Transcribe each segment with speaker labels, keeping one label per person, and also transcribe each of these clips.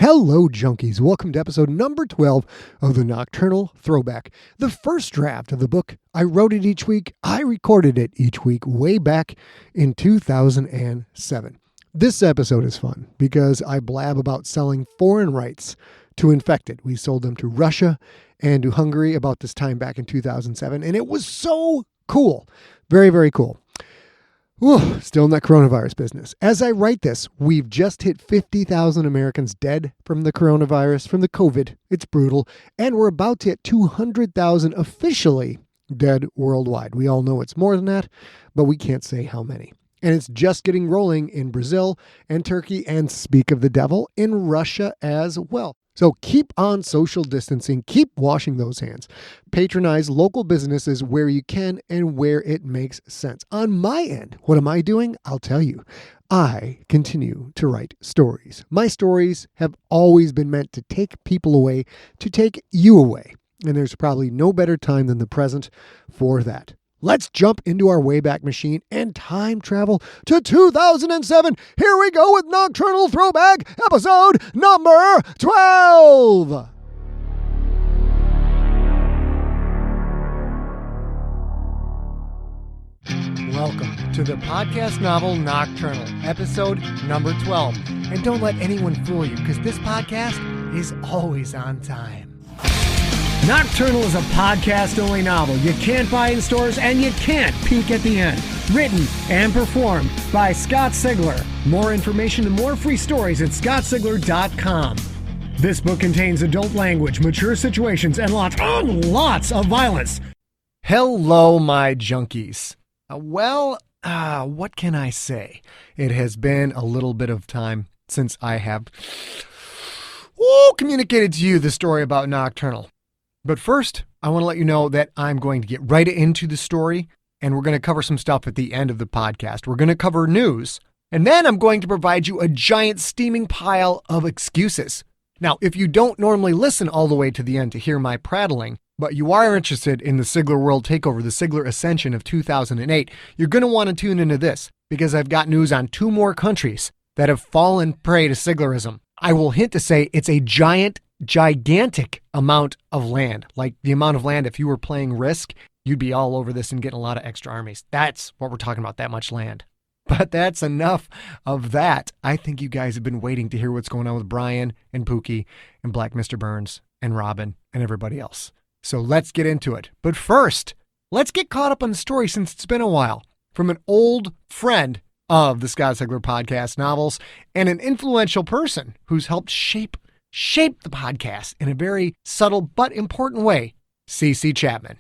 Speaker 1: Hello, junkies. Welcome to episode number 12 of the Nocturnal Throwback. The first draft of the book. I wrote it each week. I recorded it each week way back in 2007. This episode is fun because I blab about selling foreign rights to infected. We sold them to Russia and to Hungary about this time back in 2007, and it was so cool. Very, very cool. Whew, still in that coronavirus business. As I write this, we've just hit 50,000 Americans dead from the coronavirus, from the COVID. It's brutal. And we're about to hit 200,000 officially dead worldwide. We all know it's more than that, but we can't say how many. And it's just getting rolling in Brazil and Turkey, and speak of the devil, in Russia as well. So keep on social distancing, keep washing those hands, patronize local businesses where you can and where it makes sense. On my end, what am I doing? I'll tell you. I continue to write stories. My stories have always been meant to take people away, to take you away. And there's probably no better time than the present for that. Let's jump into our Wayback Machine and time travel to 2007. Here we go with Nocturnal Throwback, episode number 12. Welcome to the podcast novel Nocturnal, episode number 12. And don't let anyone fool you, because this podcast is always on time. Nocturnal is a podcast-only novel you can't buy in stores and you can't peek at the end. Written and performed by Scott Sigler. More information and more free stories at scottsigler.com. This book contains adult language, mature situations, and lots of violence. Hello, my junkies. What can I say? It has been a little bit of time since I have communicated to you the story about Nocturnal. But first, I want to let you know that I'm going to get right into the story, and we're going to cover some stuff at the end of the podcast. We're going to cover news, and then I'm going to provide you a giant steaming pile of excuses. Now, if you don't normally listen all the way to the end to hear my prattling, but you are interested in the Sigler World Takeover, the Sigler Ascension of 2008, you're going to want to tune into this, because I've got news on 2 more countries that have fallen prey to Siglerism. I will hint to say it's a gigantic amount of land. Like the amount of land, if you were playing Risk, you'd be all over this and getting a lot of extra armies. That's what we're talking about, that much land. But that's enough of that. I think you guys have been waiting to hear what's going on with Brian and Pookie and Black Mr. Burns and Robin and everybody else. So let's get into it. But first, let's get caught up on the story since it's been a while. From an old friend of the Scott Sigler podcast novels and an influential person who's helped shape the podcast in a very subtle but important way, CC Chapman.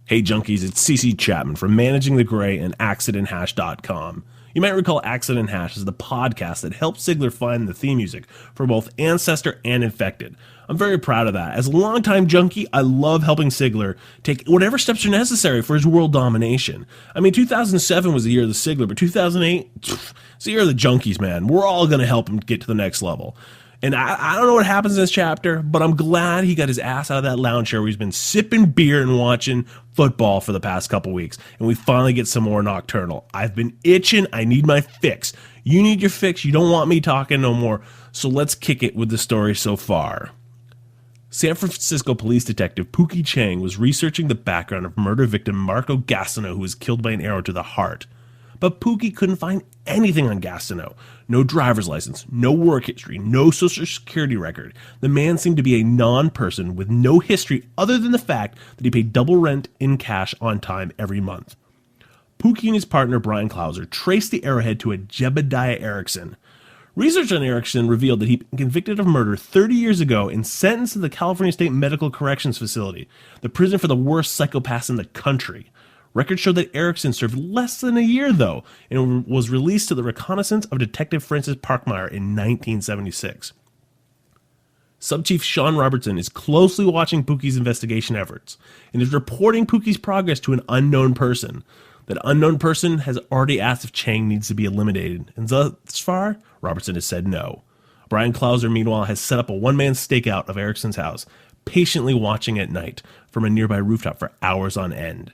Speaker 2: Hey junkies, it's CC Chapman from Managing the Gray and AccidentHash.com. You might recall Accident Hash is the podcast that helped Sigler find the theme music for both Ancestor and Infected. I'm very proud of that. As a longtime junkie, I love helping Sigler take whatever steps are necessary for his world domination. I mean, 2007 was the year of the Sigler, but 2008, it's the year of the junkies, man. We're all going to help him get to the next level. And I don't know what happens in this chapter, but I'm glad he got his ass out of that lounge chair where he's been sipping beer and watching football for the past couple weeks. And we finally get some more Nocturnal. I've been itching. I need my fix. You need your fix. You don't want me talking no more. So let's kick it with the story so far. San Francisco police detective Pookie Chang was researching the background of murder victim Marco Gastineau, who was killed by an arrow to the heart. But Pookie couldn't find anything on Gastineau. No driver's license, no work history, no social security record. The man seemed to be a non-person with no history other than the fact that he paid double rent in cash on time every month. Pookie and his partner Brian Clauser traced the arrowhead to a Jebediah Erickson. Research on Erickson revealed that he'd been convicted of murder 30 years ago and sentenced to the California State Medical Corrections Facility, the prison for the worst psychopaths in the country. Records show that Erickson served less than a year, though, and was released to the reconnaissance of Detective Francis Parkmeyer in 1976. Subchief Sean Robertson is closely watching Pookie's investigation efforts and is reporting Pookie's progress to an unknown person. That unknown person has already asked if Chang needs to be eliminated, and thus far, Robertson has said no. Brian Clauser, meanwhile, has set up a one-man stakeout of Erickson's house, patiently watching at night from a nearby rooftop for hours on end.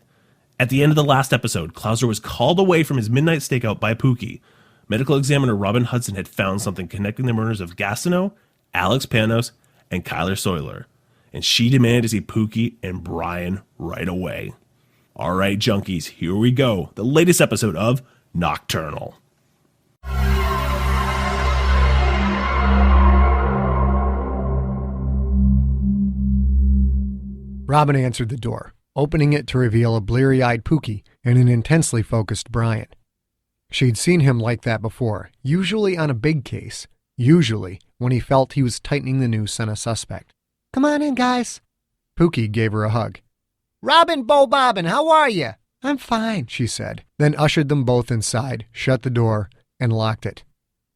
Speaker 2: At the end of the last episode, Clauser was called away from his midnight stakeout by Pookie. Medical examiner Robyn Hudson had found something connecting the murders of Gastineau Alex Panos and Kyler Sawyer, and she demanded to see Pookie and Brian right away. All right, junkies, here we go. The latest episode of Nocturnal.
Speaker 1: Robyn answered the door, opening it to reveal a bleary-eyed Pookie and an intensely focused Brian. She'd seen him like that before, usually on a big case, usually when he felt he was tightening the noose on a suspect. "Come on in, guys." Pookie gave her a hug.
Speaker 3: "Robyn, Bo Bobbin, how are you?"
Speaker 1: "I'm fine," she said, then ushered them both inside, shut the door, and locked it.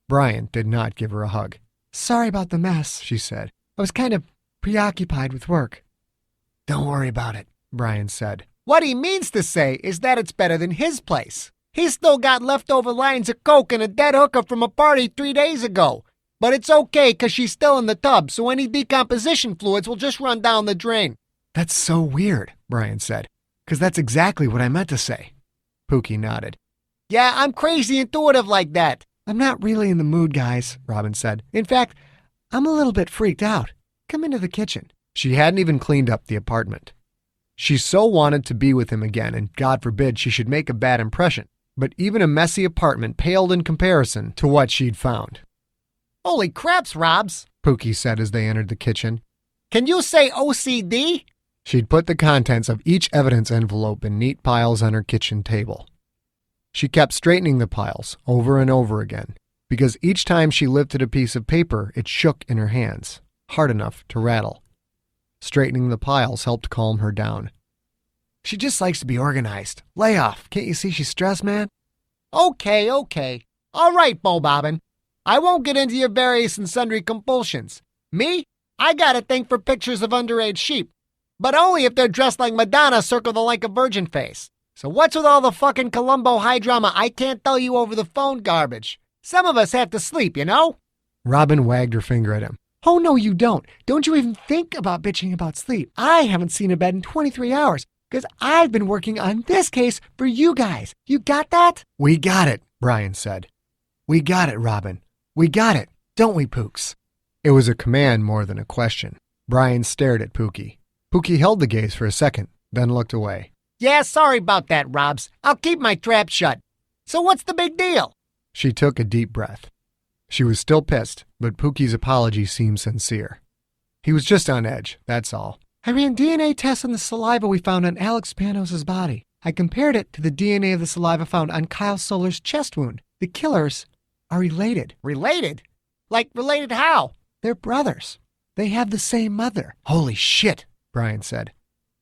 Speaker 1: Brian did not give her a hug. "Sorry about the mess," she said. "I was kind of preoccupied with work."
Speaker 3: "Don't worry about it,"
Speaker 1: Brian said.
Speaker 3: What he means to say is that it's better than his place. He's still got leftover lines of coke and a dead hooker from a party 3 days ago. But it's okay because she's still in the tub, so any decomposition fluids will just run down the drain.
Speaker 1: "That's so weird," Brian said, "because that's exactly what I meant to say." Pookie nodded.
Speaker 3: "Yeah, I'm crazy intuitive like that."
Speaker 1: "I'm not really in the mood, guys," Robyn said. "In fact, I'm a little bit freaked out. Come into the kitchen." She hadn't even cleaned up the apartment. She so wanted to be with him again, and God forbid she should make a bad impression. But even a messy apartment paled in comparison to what she'd found.
Speaker 3: "Holy craps, Robs,"
Speaker 1: Pookie said as they entered the kitchen.
Speaker 3: "Can you say OCD?"
Speaker 1: She'd put the contents of each evidence envelope in neat piles on her kitchen table. She kept straightening the piles over and over again, because each time she lifted a piece of paper, it shook in her hands, hard enough to rattle. Straightening the piles helped calm her down. "She just likes to be organized. Lay off. Can't you see she's stressed, man?"
Speaker 3: Okay. All right, Bo Bobbin. I won't get into your various and sundry compulsions. Me? I got a thing for pictures of underage sheep. But only if they're dressed like Madonna circle the like a virgin face. So what's with all the fucking Columbo high drama I can't tell you over the phone garbage? Some of us have to sleep, you know?
Speaker 1: Robyn wagged her finger at him. "Oh, no, you don't. Don't you even think about bitching about sleep. I haven't seen a bed in 23 hours because I've been working on this case for you guys. You got that?" "We got it," Brian said. "We got it, Robyn. We got it, don't we, Pooks?" It was a command more than a question. Brian stared at Pookie. Pookie held the gaze for a second, then looked away.
Speaker 3: "Yeah, sorry about that, Robs. I'll keep my trap shut. So what's the big deal?"
Speaker 1: She took a deep breath. She was still pissed, but Pookie's apology seemed sincere. He was just on edge, that's all. "I ran DNA tests on the saliva we found on Alex Panos' body. I compared it to the DNA of the saliva found on Kyle Solar's chest wound. The killers are related."
Speaker 3: "Related? Like related how?"
Speaker 1: "They're brothers. They have the same mother." "Holy shit," Brian said.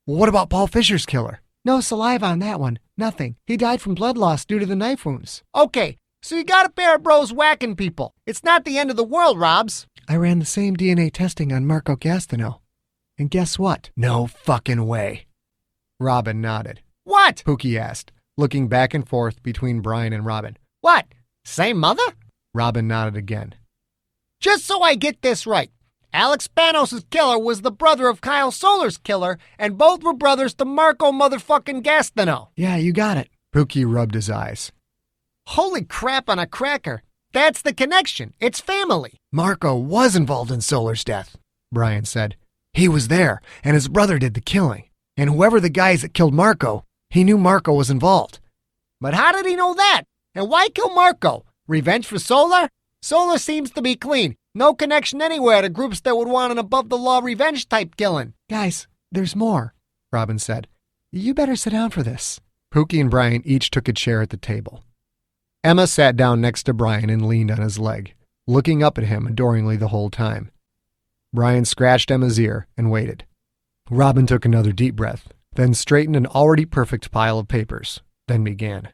Speaker 1: "Well, what about Paul Fisher's killer?" "No saliva on that one. Nothing. He died from blood loss due to the knife wounds."
Speaker 3: "Okay, so you got a pair of bros whacking people. It's not the end of the world, Robs."
Speaker 1: "I ran the same DNA testing on Marco Gastineau. And guess what?" "No fucking way." Robyn nodded.
Speaker 3: "What?"
Speaker 1: Pookie asked, looking back and forth between Brian and Robyn.
Speaker 3: "What? Same mother?"
Speaker 1: Robyn nodded again.
Speaker 3: "Just so I get this right, Alex Panos' killer was the brother of Kyle Solar's killer, and both were brothers to Marco motherfucking Gastineau."
Speaker 1: "Yeah, you got it." Pookie rubbed his eyes.
Speaker 3: "Holy crap on a cracker. That's the connection. It's family."
Speaker 1: "Marco was involved in Solar's death," Brian said. "He was there, and his brother did the killing. And whoever the guys that killed Marco, he knew Marco was involved."
Speaker 3: "But how did he know that? And why kill Marco? Revenge for Solar? Solar seems to be clean. No connection anywhere to groups that would want an above-the-law revenge type killing."
Speaker 1: "Guys, there's more," Robyn said. "You better sit down for this." Pookie and Brian each took a chair at the table. Emma sat down next to Brian and leaned on his leg, looking up at him adoringly the whole time. Brian scratched Emma's ear and waited. Robyn took another deep breath, then straightened an already perfect pile of papers, then began.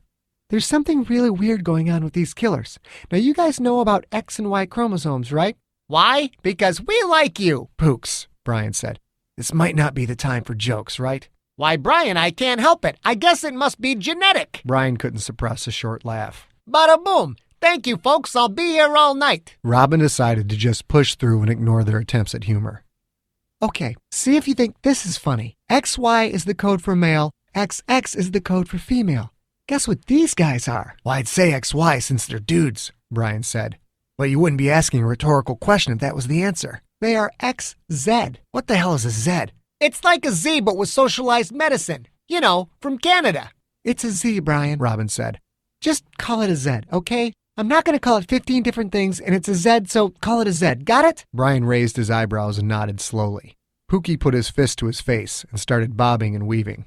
Speaker 1: "There's something really weird going on with these killers. Now, you guys know about X and Y chromosomes, right?"
Speaker 3: "Why? Because we like you."
Speaker 1: "Pooks," Brian said. "This might not be the time for jokes, right?"
Speaker 3: "Why, Brian, I can't help it. I guess it must be genetic."
Speaker 1: Brian couldn't suppress a short laugh.
Speaker 3: "Bada boom. Thank you, folks. I'll be here all night."
Speaker 1: Robyn decided to just push through and ignore their attempts at humor. "Okay, see if you think this is funny. XY is the code for male, XX is the code for female. Guess what these guys are?" "Well, I'd say XY since they're dudes," Brian said. Well, you wouldn't be asking a rhetorical question if that was the answer. They are XZ. What the hell is a Z?
Speaker 3: It's like a Z, but with socialized medicine. You know, from Canada.
Speaker 1: It's a Z, Brian, Robyn said. Just call it a Z, okay? I'm not going to call it 15 different things, and it's a Z, so call it a Z. Got it? Brian raised his eyebrows and nodded slowly. Pookie put his fist to his face and started bobbing and weaving.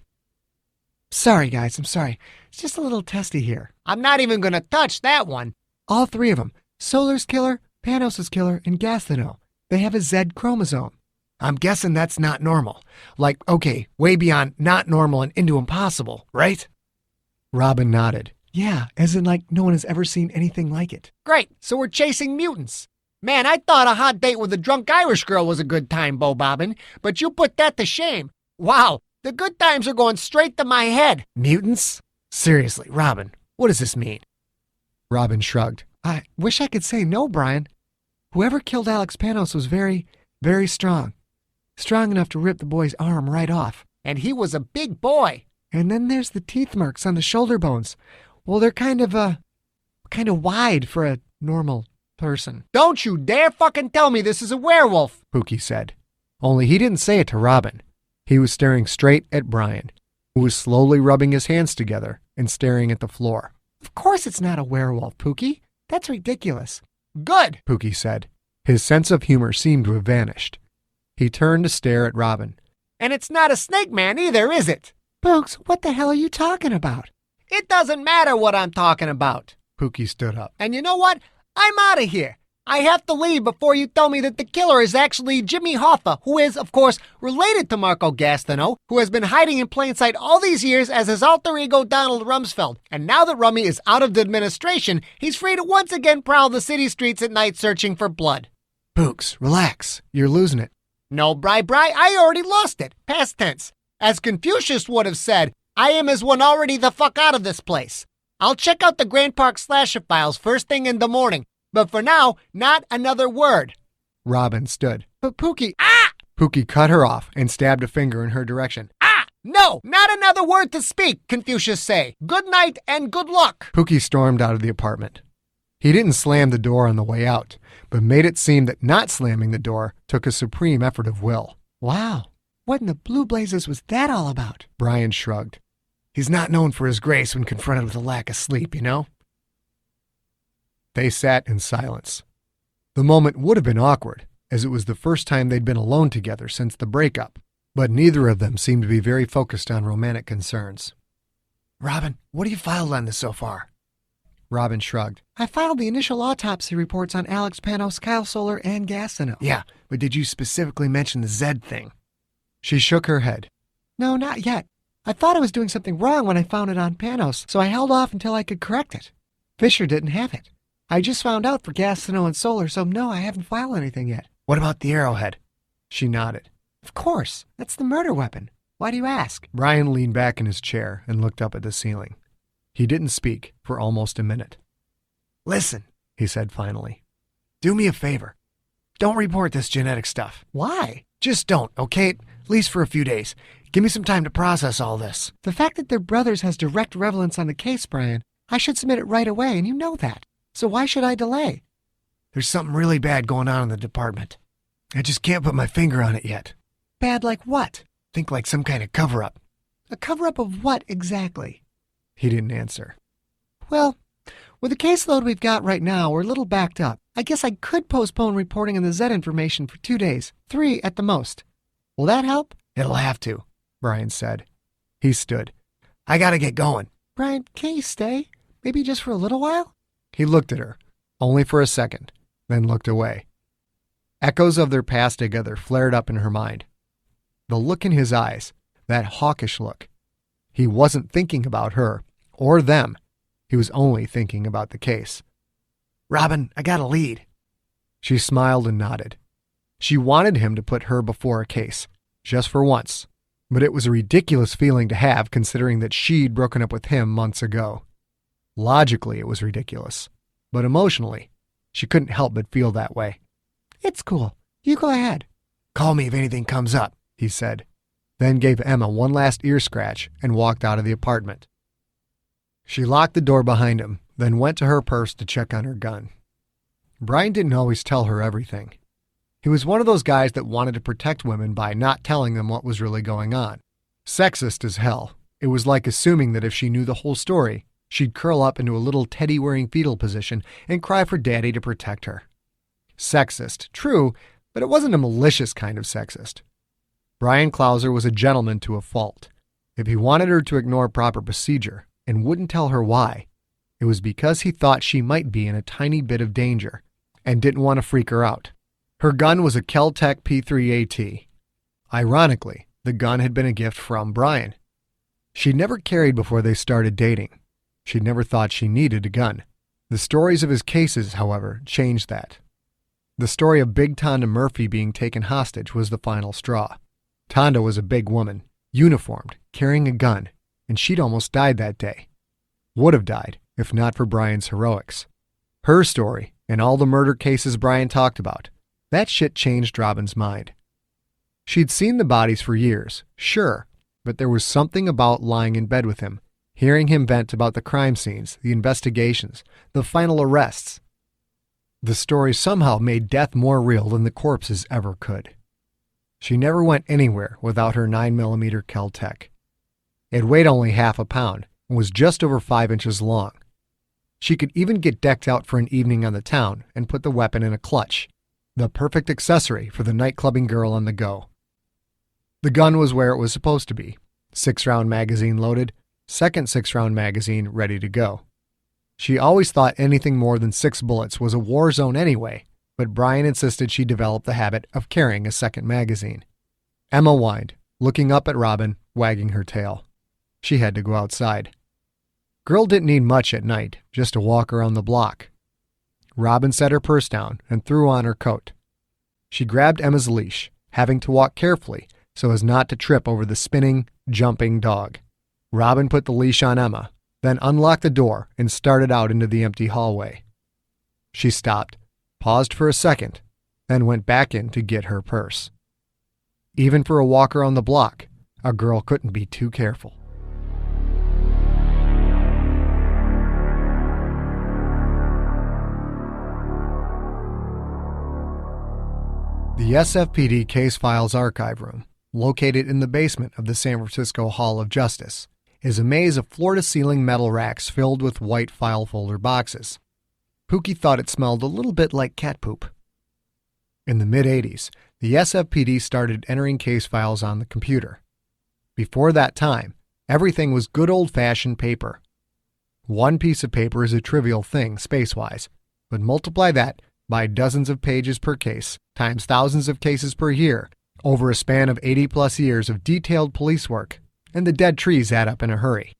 Speaker 1: Sorry, guys, I'm sorry. It's just a little testy here.
Speaker 3: I'm not even going to touch that one.
Speaker 1: All three of them, Solar's killer, Panos' killer, and Gasthano, they have a Z chromosome. I'm guessing that's not normal. Like, okay, way beyond not normal and into impossible, right? Robyn nodded. Yeah, as in like no one has ever seen anything like it.
Speaker 3: Great, so we're chasing mutants. Man, I thought a hot date with a drunk Irish girl was a good time, Bo Bobbin, but you put that to shame. Wow, the good times are going straight to my head.
Speaker 1: Mutants? Seriously, Robyn, what does this mean? Robyn shrugged. I wish I could say no, Brian. Whoever killed Alex Panos was very, very strong. Strong enough to rip the boy's arm right off.
Speaker 3: And he was a big boy.
Speaker 1: And then there's the teeth marks on the shoulder bones. Well, they're kind of wide for a normal person.
Speaker 3: Don't you dare fucking tell me this is a werewolf,
Speaker 1: Pookie said. Only he didn't say it to Robyn. He was staring straight at Brian, who was slowly rubbing his hands together and staring at the floor. Of course it's not a werewolf, Pookie. That's ridiculous.
Speaker 3: Good,
Speaker 1: Pookie said. His sense of humor seemed to have vanished. He turned to stare at Robyn.
Speaker 3: And it's not a snake man either, is it?
Speaker 1: Pooks, what the hell are you talking about?
Speaker 3: It doesn't matter what I'm talking about.
Speaker 1: Pookie stood up.
Speaker 3: And you know what? I'm out of here. I have to leave before you tell me that the killer is actually Jimmy Hoffa, who is, of course, related to Marco Gastineau, who has been hiding in plain sight all these years as his alter ego Donald Rumsfeld. And now that Rummy is out of the administration, he's free to once again prowl the city streets at night searching for blood.
Speaker 1: Pooks, relax. You're losing it.
Speaker 3: No, Bri, I already lost it. Past tense. As Confucius would have said, I am as one already the fuck out of this place. I'll check out the Grand Park slasher files first thing in the morning. But for now, not another word.
Speaker 1: Robyn stood. But Pookie...
Speaker 3: Ah!
Speaker 1: Pookie cut her off and stabbed a finger in her direction.
Speaker 3: Ah! No! Not another word to speak, Confucius say. Good night and good luck.
Speaker 1: Pookie stormed out of the apartment. He didn't slam the door on the way out, but made it seem that not slamming the door took a supreme effort of will. Wow. What in the blue blazes was that all about? Brian shrugged. He's not known for his grace when confronted with a lack of sleep, you know? They sat in silence. The moment would have been awkward, as it was the first time they'd been alone together since the breakup, but neither of them seemed to be very focused on romantic concerns. Robyn, what have you filed on this so far? Robyn shrugged. I filed the initial autopsy reports on Alex Panos, Kyle Solar, and Gastineau. Yeah, but did you specifically mention the Z thing? She shook her head. No, not yet. I thought I was doing something wrong when I found it on Panos, so I held off until I could correct it. Fisher didn't have it. I just found out for Gastineau and Solar, so no, I haven't filed anything yet. What about the arrowhead? She nodded. Of course. That's the murder weapon. Why do you ask? Brian leaned back in his chair and looked up at the ceiling. He didn't speak for almost a minute. Listen, he said finally. Do me a favor. Don't report this genetic stuff. Why? Just don't, okay? At least for a few days. Give me some time to process all this. The fact that they're brothers has direct relevance on the case, Brian. I should submit it right away, and you know that. So why should I delay? There's something really bad going on in the department. I just can't put my finger on it yet. Bad like what? Think like some kind of cover-up. A cover-up of what exactly? He didn't answer. Well, with the caseload we've got right now, we're a little backed up. I guess I could postpone reporting on the Z information for 2 days, 3 at the most. Will that help? It'll have to, Brian said. He stood. I gotta get going. Brian, can't you stay? Maybe just for a little while? He looked at her, only for a second, then looked away. Echoes of their past together flared up in her mind. The look in his eyes, that hawkish look. He wasn't thinking about her, or them. He was only thinking about the case. Robyn, I got a lead. She smiled and nodded. She wanted him to put her before a case, just for once, but it was a ridiculous feeling to have considering that she'd broken up with him months ago. Logically, it was ridiculous, but emotionally, she couldn't help but feel that way. It's cool. You go ahead. Call me if anything comes up, he said, then gave Emma one last ear scratch and walked out of the apartment. She locked the door behind him, then went to her purse to check on her gun. Brian didn't always tell her everything. He was one of those guys that wanted to protect women by not telling them what was really going on. Sexist as hell. It was like assuming that if she knew the whole story, she'd curl up into a little teddy-wearing fetal position and cry for daddy to protect her. Sexist, true, but it wasn't a malicious kind of sexist. Brian Clauser was a gentleman to a fault. If he wanted her to ignore proper procedure and wouldn't tell her why, it was because he thought she might be in a tiny bit of danger and didn't want to freak her out. Her gun was a Kel-Tec P3AT. Ironically, the gun had been a gift from Brian. She'd never carried before they started dating. She'd never thought she needed a gun. The stories of his cases, however, changed that. The story of Big Tonda Murphy being taken hostage was the final straw. Tonda was a big woman, uniformed, carrying a gun, and she'd almost died that day. Would have died if not for Brian's heroics. Her story, and all the murder cases Brian talked about, that shit changed Robyn's mind. She'd seen the bodies for years, sure, but there was something about lying in bed with him, hearing him vent about the crime scenes, the investigations, the final arrests. The story somehow made death more real than the corpses ever could. She never went anywhere without her 9mm Kel-Tec. It weighed only half a pound and was just over 5 inches long. She could even get decked out for an evening on the town and put the weapon in a clutch, the perfect accessory for the nightclubbing girl on the go. The gun was where it was supposed to be, 6-round magazine loaded, second 6-round magazine ready to go. She always thought anything more than 6 bullets was a war zone anyway, but Brian insisted she develop the habit of carrying a second magazine. Emma whined, looking up at Robyn, wagging her tail. She had to go outside. Girl didn't need much at night, just a walk around the block. Robyn set her purse down and threw on her coat. She grabbed Emma's leash, having to walk carefully so as not to trip over the spinning, jumping dog. Robyn put the leash on Emma, then unlocked the door and started out into the empty hallway. She stopped, paused for a second, then went back in to get her purse. Even for a walk around the block, a girl couldn't be too careful. The SFPD Case Files Archive Room, located in the basement of the San Francisco Hall of Justice, is a maze of floor-to-ceiling metal racks filled with white file folder boxes. Pookie thought it smelled a little bit like cat poop. In the mid-'80s, the SFPD started entering case files on the computer. Before that time, everything was good old-fashioned paper. One piece of paper is a trivial thing, space-wise, but multiply that by dozens of pages per case, times thousands of cases per year, over a span of 80-plus years of detailed police work, and the dead trees add up in a hurry.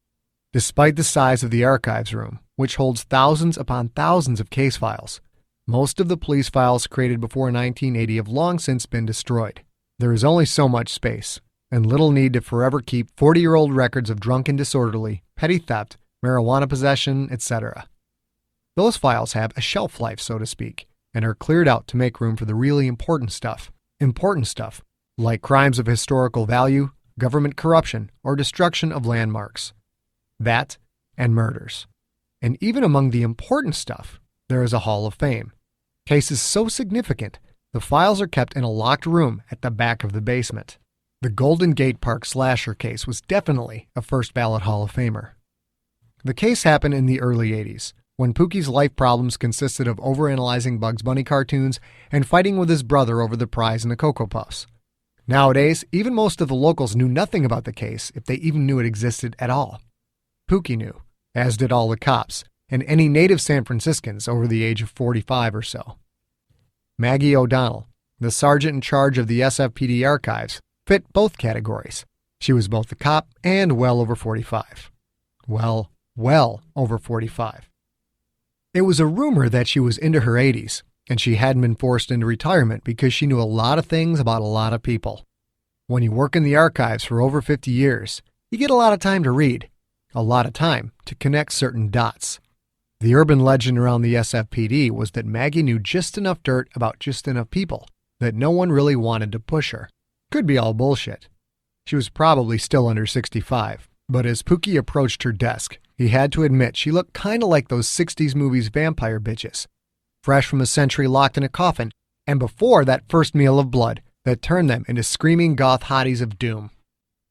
Speaker 1: Despite the size of the archives room, which holds thousands upon thousands of case files, most of the police files created before 1980 have long since been destroyed. There is only so much space, and little need to forever keep 40-year-old records of drunken disorderly, petty theft, marijuana possession, etc. Those files have a shelf life, so to speak, and are cleared out to make room for the really important stuff. Important stuff, like crimes of historical value, government corruption, or destruction of landmarks. That, and murders. And even among the important stuff, there is a Hall of Fame. Cases so significant, the files are kept in a locked room at the back of the basement. The Golden Gate Park slasher case was definitely a first ballot Hall of Famer. The case happened in the early 80s, when Pookie's life problems consisted of overanalyzing Bugs Bunny cartoons and fighting with his brother over the prize in the Cocoa Puffs. Nowadays, even most of the locals knew nothing about the case, if they even knew it existed at all. Pookie knew, as did all the cops, and any native San Franciscans over the age of 45 or so. Maggie O'Donnell, the sergeant in charge of the SFPD archives, fit both categories. She was both a cop and well over 45. Well over 45. It was a rumor that she was into her 80s, and she hadn't been forced into retirement because she knew a lot of things about a lot of people. When you work in the archives for over 50 years, you get a lot of time to read, a lot of time to connect certain dots. The urban legend around the SFPD was that Maggie knew just enough dirt about just enough people that no one really wanted to push her. Could be all bullshit. She was probably still under 65, but as Pookie approached her desk, he had to admit she looked kinda like those 60s movies vampire bitches. fresh from a century locked in a coffin, and before that first meal of blood that turned them into screaming goth hotties of doom.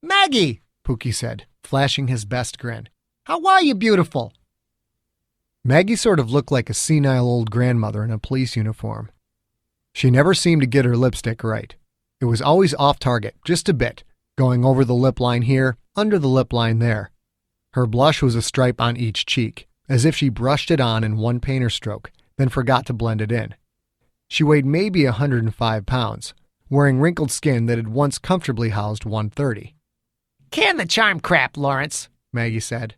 Speaker 3: Maggie,
Speaker 1: Pookie said, flashing his best grin.
Speaker 3: how are you, beautiful?
Speaker 1: Maggie sort of looked like a senile old grandmother in a police uniform. She never seemed to get her lipstick right. It was always off target, just a bit, going over the lip line here, under the lip line there. Her blush was a stripe on each cheek, as if she brushed it on in one painter stroke, then forgot to blend it in. She weighed maybe 105 pounds, wearing wrinkled skin that had once comfortably housed 130.
Speaker 3: Can the charm crap, Lawrence,
Speaker 1: Maggie said.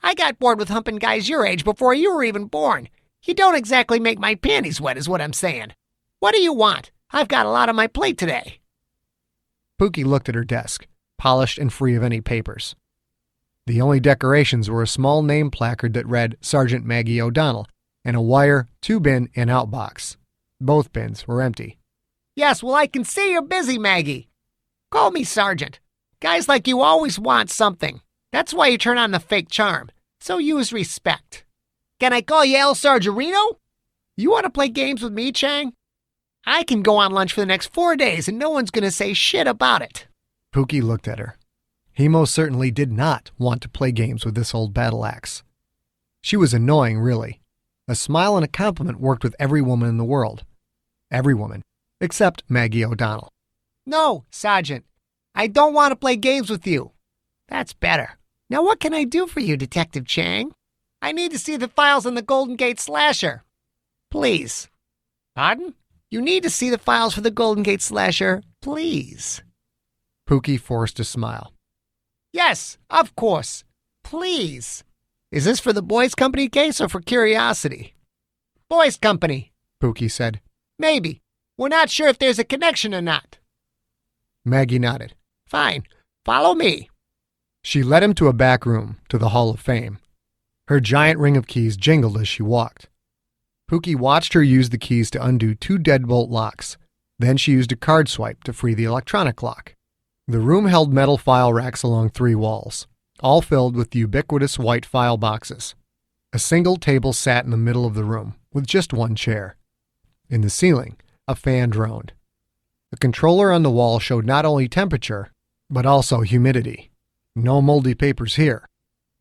Speaker 3: I got bored with humping guys your age before you were even born. You don't exactly make my panties wet is what I'm saying. What do you want? I've got a lot on my plate today.
Speaker 1: Pookie looked at her desk, polished and free of any papers. The only decorations were a small name placard that read Sergeant Maggie O'Donnell and a wire 2-bin in-out box. Both bins were empty.
Speaker 3: Yes, well, I can see you're busy, Maggie. Call me Sergeant. Guys like you always want something. That's why you turn on the fake charm. So use respect. Can I call you El Sargerino? You want to play games with me, Chang? I can go on lunch for the next 4 days and no one's going to say shit about it.
Speaker 1: Pookie looked at her. He most certainly did not want to play games with this old battle axe. She was annoying, really. A smile and a compliment worked with every woman in the world. Every woman, except Maggie O'Donnell.
Speaker 3: No, Sergeant. I don't want to play games with you. That's better. Now what can I do for you, Detective Chang? I need to see the files on the Golden Gate Slasher. Please. Pardon? You need to see the files for the Golden Gate Slasher, please.
Speaker 1: Pookie forced a smile.
Speaker 3: Yes, of course. Please. Is this for the Boys Company case or for curiosity? Boys Company,
Speaker 1: Pookie said.
Speaker 3: Maybe. We're not sure if there's a connection or not.
Speaker 1: Maggie nodded.
Speaker 3: Fine. Follow me.
Speaker 1: She led him to a back room, to the Hall of Fame. Her giant ring of keys jingled as she walked. Pookie watched her use the keys to undo 2 deadbolt locks. Then she used a card swipe to free the electronic lock. The room held metal file racks along 3 walls, all filled with the ubiquitous white file boxes. A single table sat in the middle of the room, with just 1 chair. In the ceiling, a fan droned. A controller on the wall showed not only temperature, but also humidity. No moldy papers here.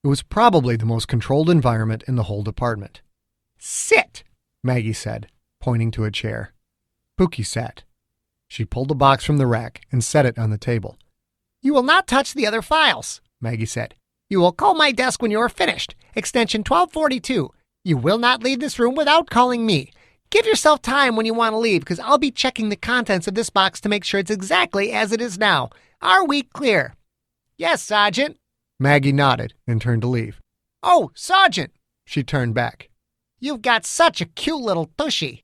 Speaker 1: It was probably the most controlled environment in the whole department.
Speaker 3: Sit,
Speaker 1: Maggie said, pointing to a chair. Pookie sat. She pulled a box from the rack and set it on the table.
Speaker 3: You will not touch the other files, Maggie said. You will call my desk when you are finished. Extension 1242. You will not leave this room without calling me. Give yourself time when you want to leave, because I'll be checking the contents of this box to make sure it's exactly as it is now. Are we clear? Yes, Sergeant.
Speaker 1: Maggie nodded and turned to leave.
Speaker 3: Oh, Sergeant.
Speaker 1: She turned back.
Speaker 3: You've got such a cute little tushy.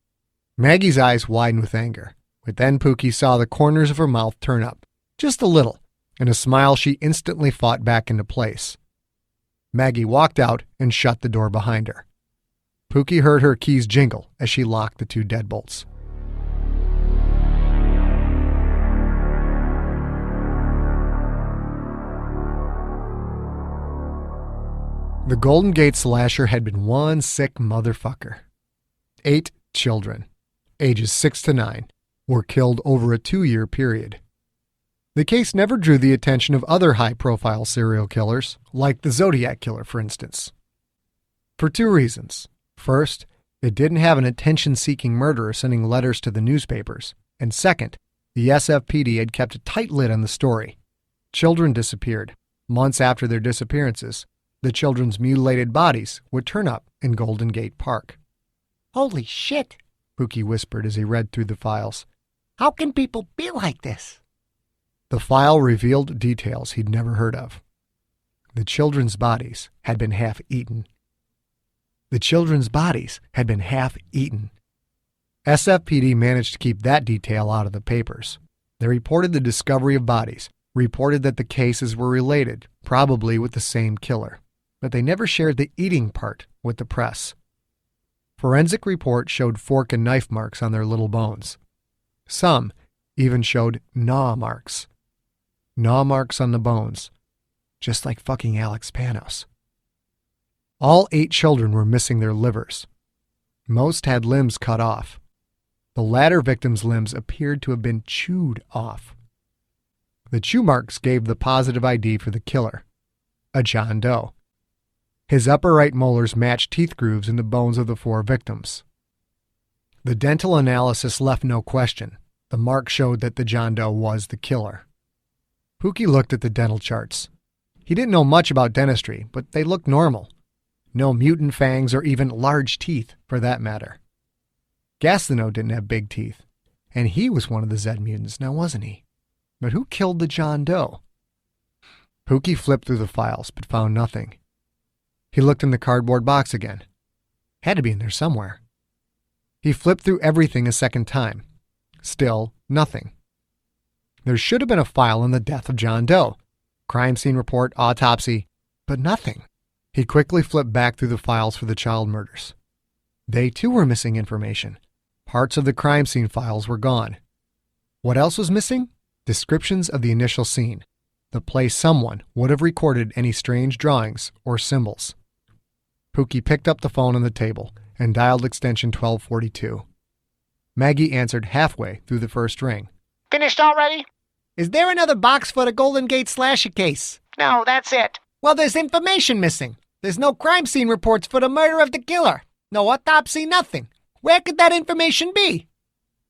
Speaker 1: Maggie's eyes widened with anger, but then Pookie saw the corners of her mouth turn up, just a little, and a smile she instantly fought back into place. Maggie walked out and shut the door behind her. Pookie heard her keys jingle as she locked the 2 deadbolts. The Golden Gate Slasher had been one sick motherfucker. 8 children, ages 6 to 9, were killed over a 2-year period. The case never drew the attention of other high-profile serial killers, like the Zodiac Killer, for instance. For 2 reasons. First, it didn't have an attention-seeking murderer sending letters to the newspapers. And second, the SFPD had kept a tight lid on the story. Children disappeared. Months after their disappearances, the children's mutilated bodies would turn up in Golden Gate Park.
Speaker 3: Holy shit,
Speaker 1: Pookie whispered as he read through the files.
Speaker 3: How can people be like this?
Speaker 1: The file revealed details he'd never heard of. The children's bodies had been half-eaten. The children's bodies had been half-eaten. SFPD managed to keep that detail out of the papers. They reported the discovery of bodies, reported that the cases were related, probably with the same killer, but they never shared the eating part with the press. Forensic reports showed fork and knife marks on their little bones. Some even showed gnaw marks. Gnaw marks on the bones, just like fucking Alex Panos. All 8 children were missing their livers. Most had limbs cut off. The latter victim's limbs appeared to have been chewed off. The chew marks gave the positive ID for the killer, a John Doe. His upper right molars matched teeth grooves in the bones of the 4 victims. The dental analysis left no question. The mark showed that the John Doe was the killer. Pookie looked at the dental charts. He didn't know much about dentistry, but they looked normal. No mutant fangs or even large teeth, for that matter. Gastineau didn't have big teeth, and he was one of the Z mutants, now wasn't he? But who killed the John Doe? Pookie flipped through the files, but found nothing. He looked in the cardboard box again. Had to be in there somewhere. He flipped through everything a second time. Still nothing. There should have been a file on the death of John Doe. Crime scene report, autopsy, but nothing. He quickly flipped back through the files for the child murders. They too were missing information. Parts of the crime scene files were gone. What else was missing? Descriptions of the initial scene, the place someone would have recorded any strange drawings or symbols. Pookie picked up the phone on the table and dialed extension 1242. Maggie answered halfway through the first ring.
Speaker 3: Finished already? Is there another box for the Golden Gate Slasher case? No, that's it. Well, there's information missing. There's no crime scene reports for the murder of the killer. No autopsy, nothing. Where could that information be?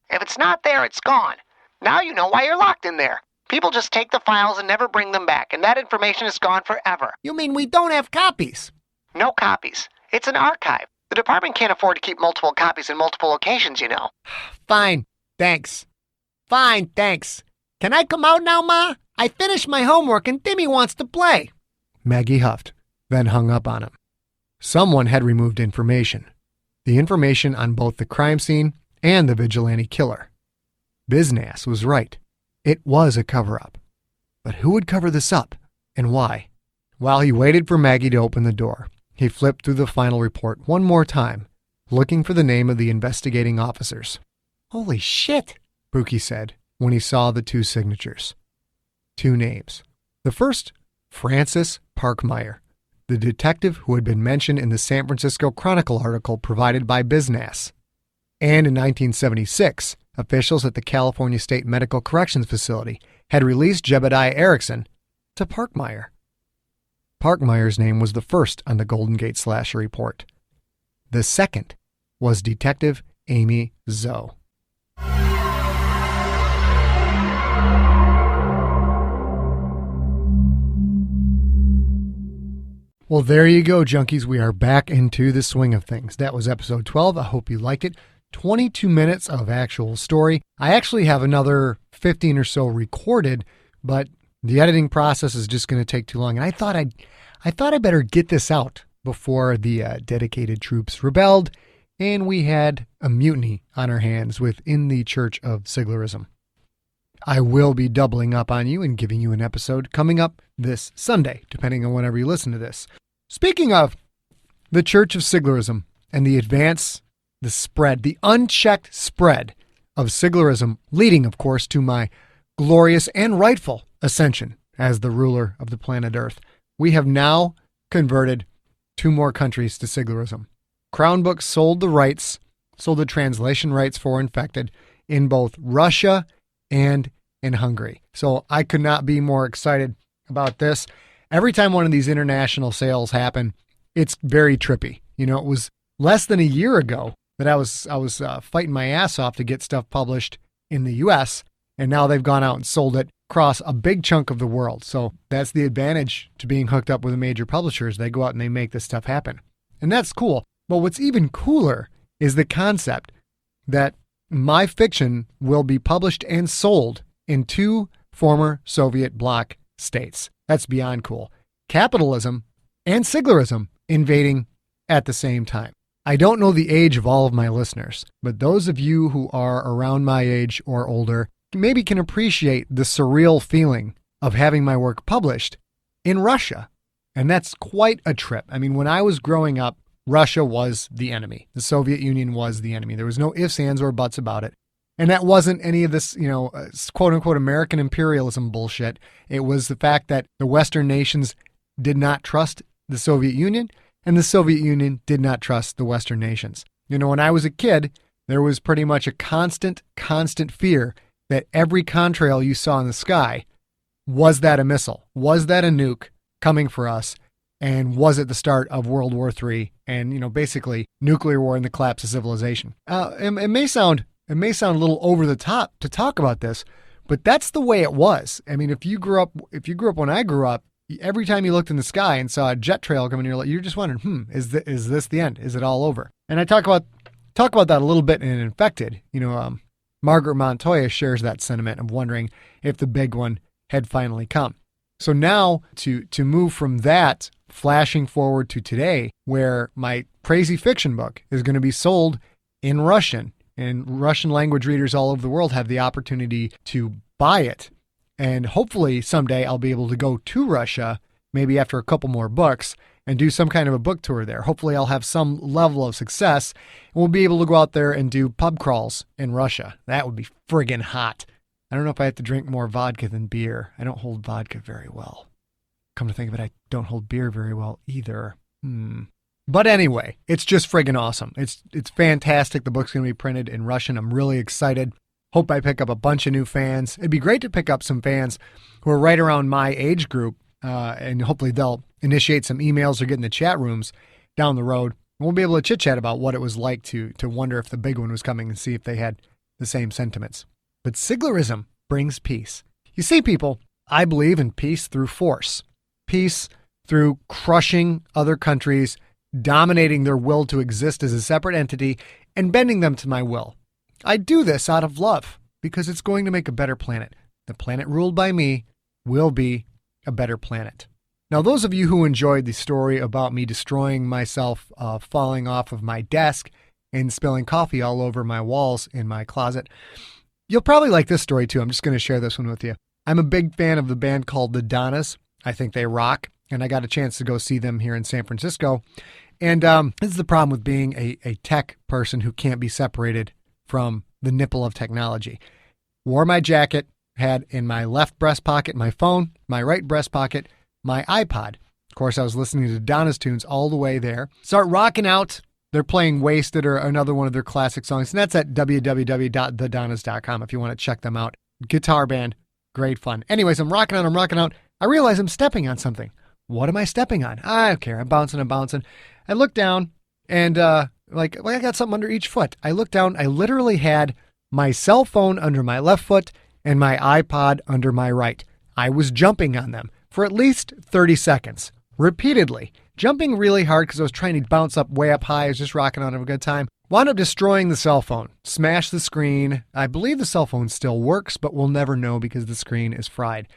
Speaker 3: If it's not there, it's gone. Now you know why you're locked in there. People just take the files and never bring them back, and that information is gone forever. You mean we don't have copies? No copies. It's an archive. The department can't afford to keep multiple copies in multiple locations, you know. Fine. Thanks. Fine, thanks. Can I come out now, Ma? I finished my homework and Timmy wants to play.
Speaker 1: Maggie huffed, then hung up on him. Someone had removed information. The information on both the crime scene and the vigilante killer. Biznass was right. It was a cover-up. But who would cover this up, and why? While he waited for Maggie to open the door, he flipped through the final report one more time, looking for the name of the investigating officers.
Speaker 3: Holy shit,
Speaker 1: Pookie said when he saw the 2 signatures. 2 names. The first, Francis Parkmeyer, the detective who had been mentioned in the San Francisco Chronicle article provided by Biznass. And in 1976, officials at the California State Medical Corrections Facility had released Jebediah Erickson to Parkmeyer. Parkmeyer's name was the first on the Golden Gate Slasher report. The second was Detective Amy Zoe. Well, there you go, junkies. We are back into the swing of things. That was episode 12. I hope you liked it. 22 minutes of actual story. I actually have another 15 or so recorded, but the editing process is just going to take too long. And I thought I better get this out before the dedicated troops rebelled and we had a mutiny on our hands within the Church of Siglerism. I will be doubling up on you and giving you an episode coming up this Sunday, depending on whenever you listen to this. Speaking of the Church of Siglerism and the advance, the spread, the unchecked spread of Siglerism, leading, of course, to my glorious and rightful ascension as the ruler of the planet Earth, we have now converted 2 more countries to Siglerism. Crown Books sold the translation rights for Infected in both Russia and in Hungary. So I could not be more excited about this. Every time one of these international sales happen, it's very trippy. You know, it was less than a year ago that I was fighting my ass off to get stuff published in the U.S., and now they've gone out and sold it across a big chunk of the world. So that's the advantage to being hooked up with a major publisher is they go out and they make this stuff happen. And that's cool. But what's even cooler is the concept that my fiction will be published and sold in 2 former Soviet bloc states. That's beyond cool. Capitalism and Siglerism invading at the same time. I don't know the age of all of my listeners, but those of you who are around my age or older maybe can appreciate the surreal feeling of having my work published in Russia. And that's quite a trip. I mean, when I was growing up, Russia was the enemy. The Soviet Union was the enemy. There was no ifs, ands, or buts about it. And that wasn't any of this, quote unquote American imperialism bullshit. It was the fact that the Western nations did not trust the Soviet Union, and the Soviet Union did not trust the Western nations. When I was a kid, there was pretty much a constant fear that every contrail you saw in the sky, was that a missile? Was that a nuke coming for us? And was it the start of World War III and, basically nuclear war and the collapse of civilization? It may sound a little over the top to talk about this, but that's the way it was. I mean, if you grew up when I grew up, every time you looked in the sky and saw a jet trail coming, you're just wondering, is this the end? Is it all over? And I talk about that a little bit in Infected. Margaret Montoya shares that sentiment of wondering if the big one had finally come. So now to move from that, flashing forward to today, where my crazy fiction book is going to be sold in Russian, and Russian language readers all over the world have the opportunity to buy it. And hopefully someday I'll be able to go to Russia, maybe after a couple more books, and do some kind of a book tour there. Hopefully I'll have some level of success, and we'll be able to go out there and do pub crawls in Russia. That would be friggin' hot. I don't know if I have to drink more vodka than beer. I don't hold vodka very well. Come to think of it, I don't hold beer very well either. But anyway, it's just friggin' awesome. It's fantastic. The book's going to be printed in Russian. I'm really excited. Hope I pick up a bunch of new fans. It'd be great to pick up some fans who are right around my age group, and hopefully they'll initiate some emails or get in the chat rooms down the road. We'll be able to chit-chat about what it was like to wonder if the big one was coming and see if they had the same sentiments. But Siglerism brings peace. You see, people, I believe in peace through force. Peace through crushing other countries, dominating their will to exist as a separate entity, and bending them to my will. I do this out of love because it's going to make a better planet. The planet ruled by me will be a better planet. Now, those of you who enjoyed the story about me destroying myself, falling off of my desk, and spilling coffee all over my walls in my closet, you'll probably like this story too. I'm just going to share this one with you. I'm a big fan of the band called the Donnas. I think they rock, and I got a chance to go see them here in San Francisco. And this is the problem with being a tech person who can't be separated from the nipple of technology. Wore my jacket, had in my left breast pocket my phone, my right breast pocket my iPod. Of course, I was listening to Donna's tunes all the way there. Start rocking out. They're playing Wasted or another one of their classic songs, and that's at www.thedonnas.com if you want to check them out. Guitar band, great fun. Anyways, I'm rocking out. I realize I'm stepping on something. What am I stepping on? I don't care. I'm bouncing. I look down, and like I got something under each foot. I look down. I literally had my cell phone under my left foot and my iPod under my right. I was jumping on them for at least 30 seconds, repeatedly. Jumping really hard because I was trying to bounce up way up high. I was just rocking on, having a good time. Wound up destroying the cell phone. Smashed the screen. I believe the cell phone still works, but we'll never know because the screen is fried.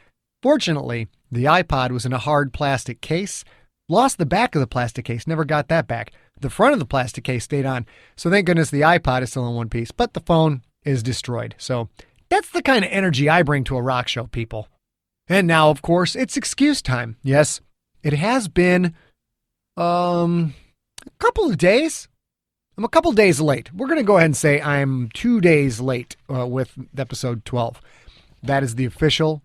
Speaker 1: Fortunately, the iPod was in a hard plastic case. Lost the back of the plastic case. Never got that back. The front of the plastic case stayed on. So thank goodness the iPod is still in one piece, but the phone is destroyed. So that's the kind of energy I bring to a rock show, people. And now, of course, it's excuse time. Yes, it has been a couple of days. I'm a couple days late. We're going to go ahead and say I'm 2 days late with episode 12. That is the official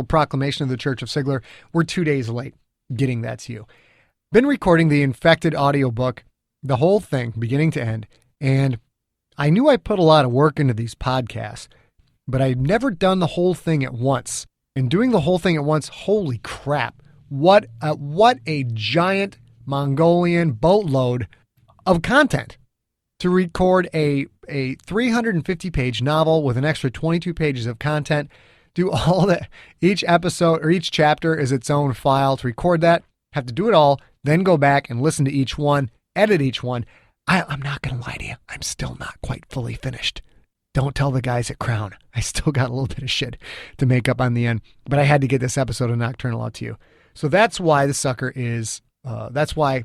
Speaker 1: proclamation of the Church of Sigler. We're 2 days late getting that to you. Been recording the Infected audiobook, the whole thing, beginning to end. And I knew I put a lot of work into these podcasts, but I'd never done the whole thing at once. And doing the whole thing at once, holy crap. What a giant Mongolian boatload of content to record a 350-page novel with an extra 22 pages of content. Do all that. Each episode or each chapter is its own file. To record that, have to do it all, then go back and listen to each one, edit each one. I'm not going to lie to you. I'm still not quite fully finished. Don't tell the guys at Crown. I still got a little bit of shit to make up on the end, but I had to get this episode of Nocturnal out to you. So that's why the sucker is, that's why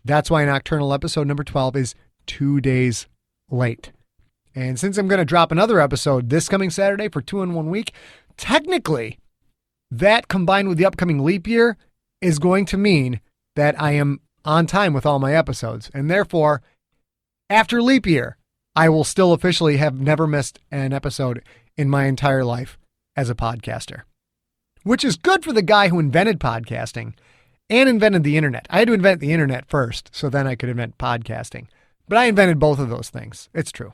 Speaker 1: Nocturnal episode number 12 is 2 days late. And since I'm going to drop another episode this coming Saturday for 2 in 1 week, technically that combined with the upcoming leap year is going to mean that I am on time with all my episodes. And therefore, after leap year, I will still officially have never missed an episode in my entire life as a podcaster, which is good for the guy who invented podcasting and invented the internet. I had to invent the internet first, so then I could invent podcasting. But I invented both of those things. It's true.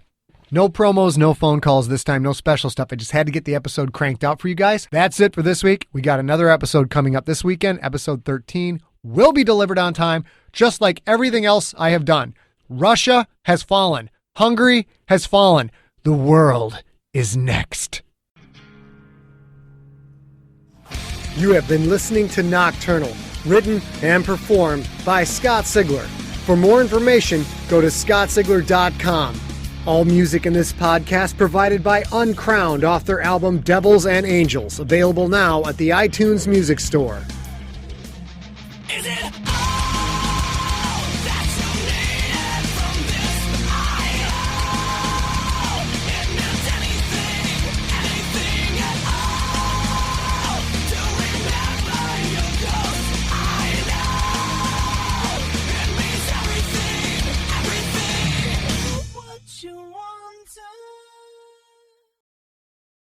Speaker 1: No promos, no phone calls this time, no special stuff. I just had to get the episode cranked out for you guys. That's it for this week. We got another episode coming up this weekend. Episode 13 will be delivered on time, just like everything else I have done. Russia has fallen. Hungary has fallen. The world is next. You have been listening to Nocturnal, written and performed by Scott Sigler. For more information, go to scottsigler.com. All music in this podcast provided by Uncrowned off their album Devils and Angels, available now at the iTunes Music Store.
Speaker 4: Is it